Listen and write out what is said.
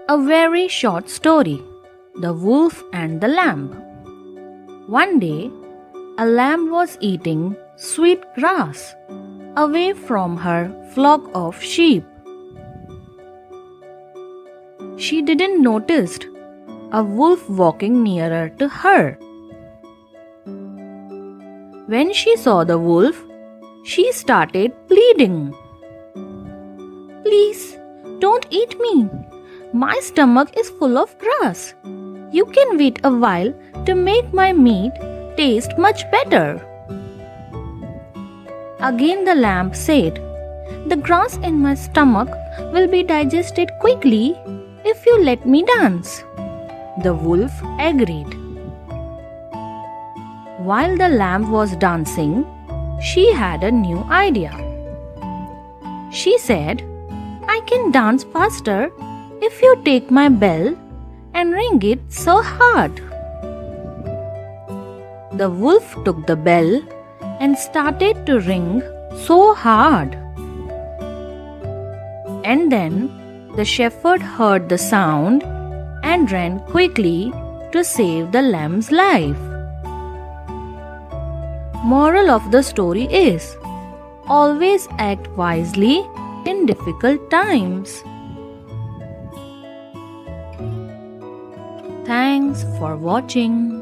A very short story, The Wolf and the Lamb. One day, a lamb was eating sweet grass away from her flock of sheep. She didn't notice a wolf walking nearer to her. When she saw the wolf, she started pleading. "Please, don't eat me. My stomach is full of grass. You can wait a while to make my meat taste much better." Again the lamb said, "The grass in my stomach will be digested quickly if you let me dance." The wolf agreed. While the lamb was dancing, she had a new idea. She said, "I can dance faster if you take my bell and ring it so hard." The wolf took the bell and started to ring so hard. And then the shepherd heard the sound and ran quickly to save the lamb's life. Moral of the story is, always act wisely in difficult times. Thanks for watching.